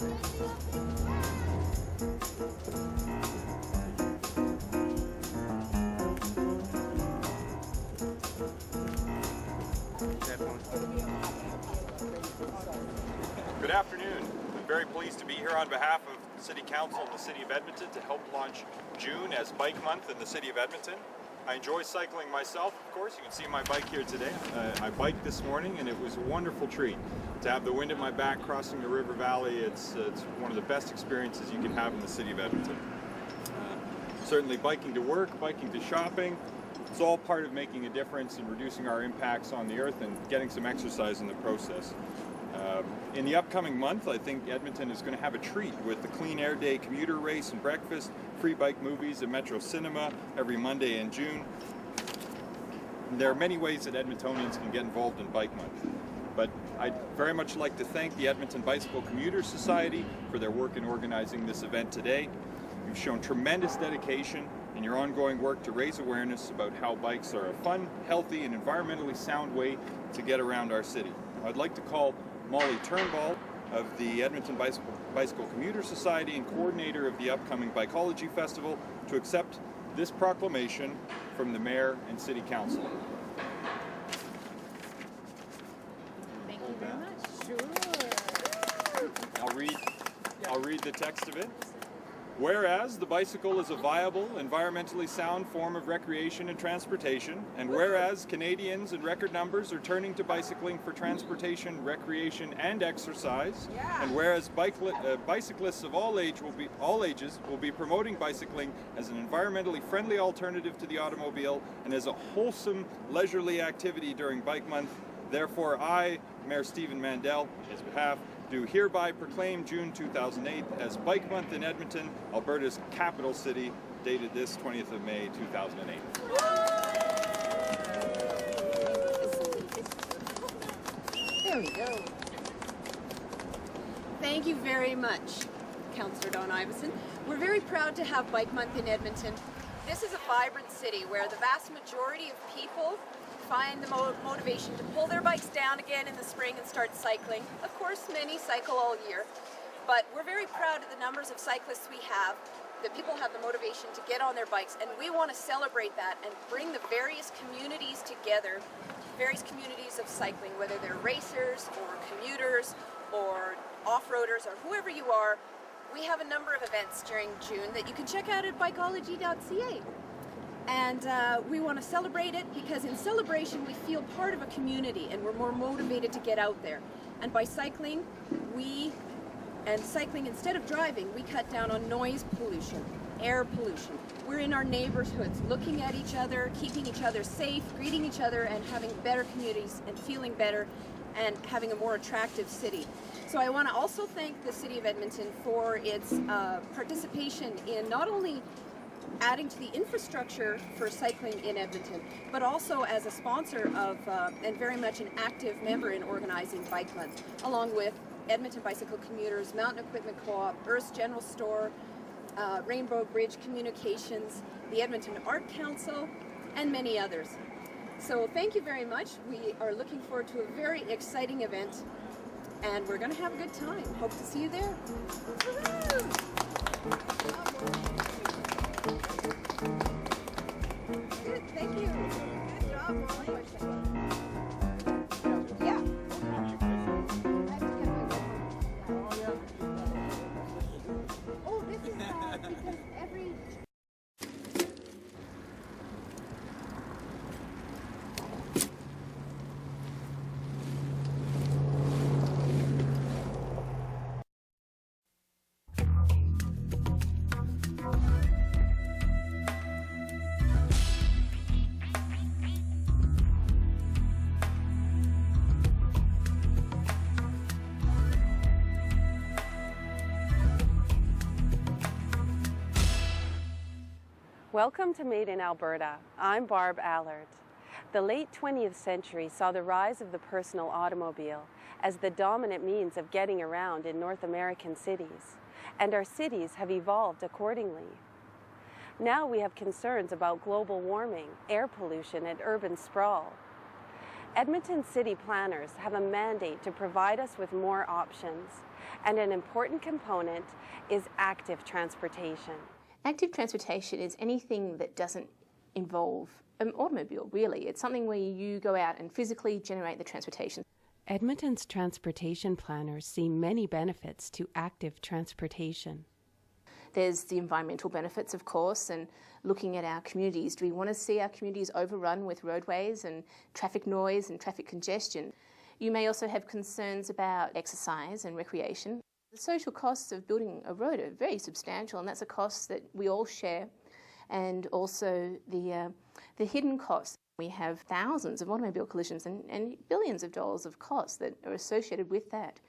Good afternoon. I'm very pleased to be here on behalf of City Council and the City of Edmonton to help launch June as Bike Month in the City of Edmonton. I enjoy cycling myself, of course. You can see my bike here today. I biked this morning and it was a wonderful treat. To have the wind at my back crossing the river valley, it's one of the best experiences you can have in the City of Edmonton. Certainly biking to work, biking to shopping, it's all part of making a difference and reducing our impacts on the earth and getting some exercise in the process. In the upcoming month, I think Edmonton is going to have a treat with the Clean Air Day commuter race and breakfast, free bike movies at Metro Cinema every Monday in June. And there are many ways that Edmontonians can get involved in Bike Month. But I'd very much like to thank the Edmonton Bicycle Commuters Society for their work in organizing this event today. You've shown tremendous dedication in your ongoing work to raise awareness about how bikes are a fun, healthy, and environmentally sound way to get around our city. I'd like to call Molly Turnbull of the Edmonton Bicycle Commuter Society and coordinator of the upcoming Bikeology Festival to accept this proclamation from the Mayor and City Council. Thank you very much. Sure. I'll read the text of it. Whereas the bicycle is a viable, environmentally sound form of recreation and transportation, and whereas Canadians in record numbers are turning to bicycling for transportation, recreation, and exercise, and whereas bicyclists of all ages will be promoting bicycling as an environmentally friendly alternative to the automobile and as a wholesome, leisurely activity during Bike Month, therefore I, Mayor Stephen Mandel, on his behalf, do hereby proclaim June 2008 as Bike Month in Edmonton, Alberta's capital city, dated this 20th of May 2008. There we go. Thank you very much, Councillor Don Iveson. We're very proud to have Bike Month in Edmonton. This is a vibrant city where the vast majority of people find the motivation to pull their bikes down again in the spring and start cycling. Of course, many cycle all year, but we're very proud of the numbers of cyclists we have, that people have the motivation to get on their bikes, and we want to celebrate that and bring the various communities together, various communities of cycling, whether they're racers or commuters or off-roaders or whoever you are. We have a number of events during June that you can check out at bikeology.ca. And we want to celebrate it because in celebration we feel part of a community and we're more motivated to get out there. And by cycling, cycling instead of driving, we cut down on noise pollution, air pollution. We're in our neighborhoods looking at each other, keeping each other safe, greeting each other, and having better communities and feeling better and having a more attractive city. So I want to also thank the City of Edmonton for its participation in not only adding to the infrastructure for cycling in Edmonton, but also as a sponsor of and very much an active member in organizing Bike Month, along with Edmonton Bicycle Commuters, Mountain Equipment Co-op, Earth's General Store, Rainbow Bridge Communications, the Edmonton Art Council, and many others. So thank you very much. We are looking forward to a very exciting event, and we're going to have a good time. Hope to see you there. Good, thank you. Good job, Molly. Yeah. Oh, this is because every... Welcome to Made-in-Alberta. I'm Barb Allard. The late 20th century saw the rise of the personal automobile as the dominant means of getting around in North American cities, and our cities have evolved accordingly. Now we have concerns about global warming, air pollution, and urban sprawl. Edmonton city planners have a mandate to provide us with more options, and an important component is active transportation. Active transportation is anything that doesn't involve an automobile, really. It's something where you go out and physically generate the transportation. Edmonton's transportation planners see many benefits to active transportation. There's the environmental benefits, of course, and looking at our communities. Do we want to see our communities overrun with roadways and traffic noise and traffic congestion? You may also have concerns about exercise and recreation. The social costs of building a road are very substantial, and that's a cost that we all share. And also the hidden costs. We have thousands of automobile collisions and billions of dollars of costs that are associated with that.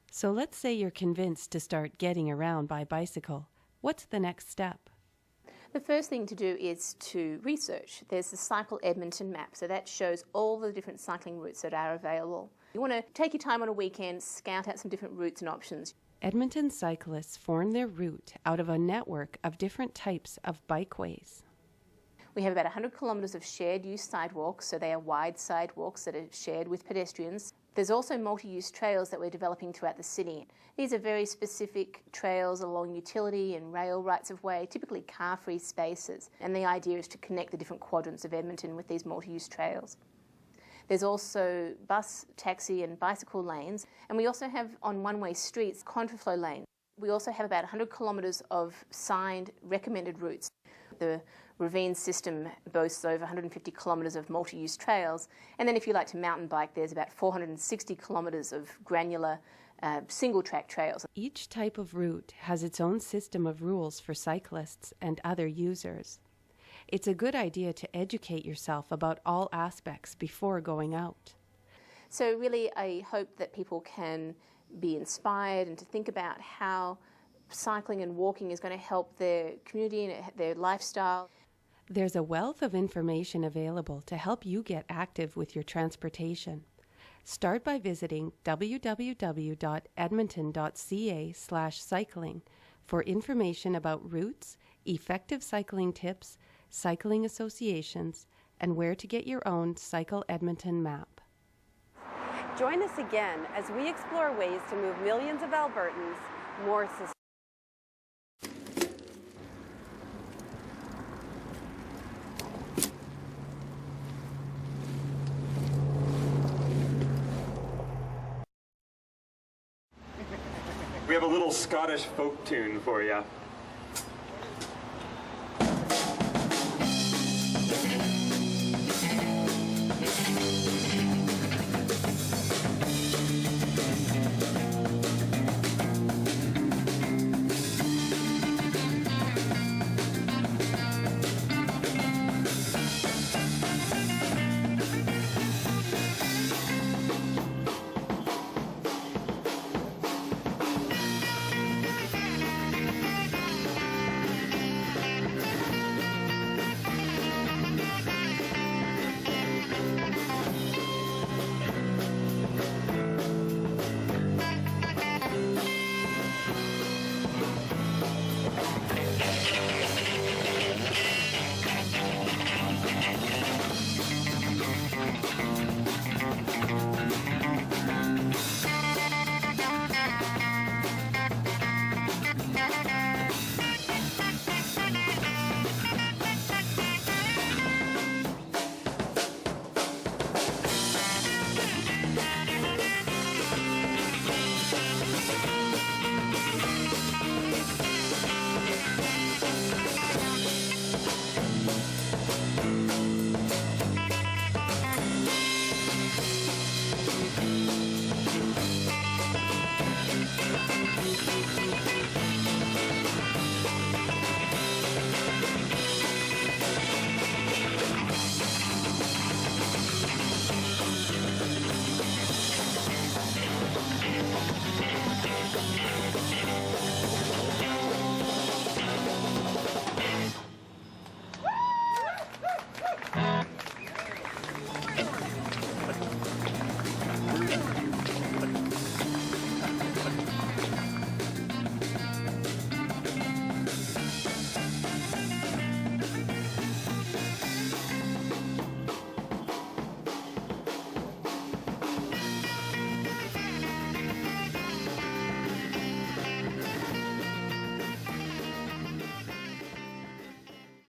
So let's say you're convinced to start getting around by bicycle. What's the next step? The first thing to do is to research. There's the Cycle Edmonton map, so that shows all the different cycling routes that are available. You want to take your time on a weekend, scout out some different routes and options. Edmonton cyclists form their route out of a network of different types of bikeways. We have about 100 kilometres of shared use sidewalks, so they are wide sidewalks that are shared with pedestrians. There's also multi-use trails that we're developing throughout the city. These are very specific trails along utility and rail rights of way, typically car-free spaces, and the idea is to connect the different quadrants of Edmonton with these multi-use trails. There's also bus, taxi and bicycle lanes, and we also have on one-way streets contraflow lanes. We also have about 100 kilometres of signed recommended routes. The ravine system boasts over 150 kilometres of multi-use trails, and then if you like to mountain bike, there's about 460 kilometres of granular single-track trails. Each type of route has its own system of rules for cyclists and other users. It's a good idea to educate yourself about all aspects before going out. So really, I hope that people can be inspired and to think about how cycling and walking is going to help their community and their lifestyle. There's a wealth of information available to help you get active with your transportation. Start by visiting www.edmonton.ca/cycling for information about routes, effective cycling tips, cycling associations, and where to get your own Cycle Edmonton map. Join us again as we explore ways to move millions of Albertans more sustainably. We have a little Scottish folk tune for you.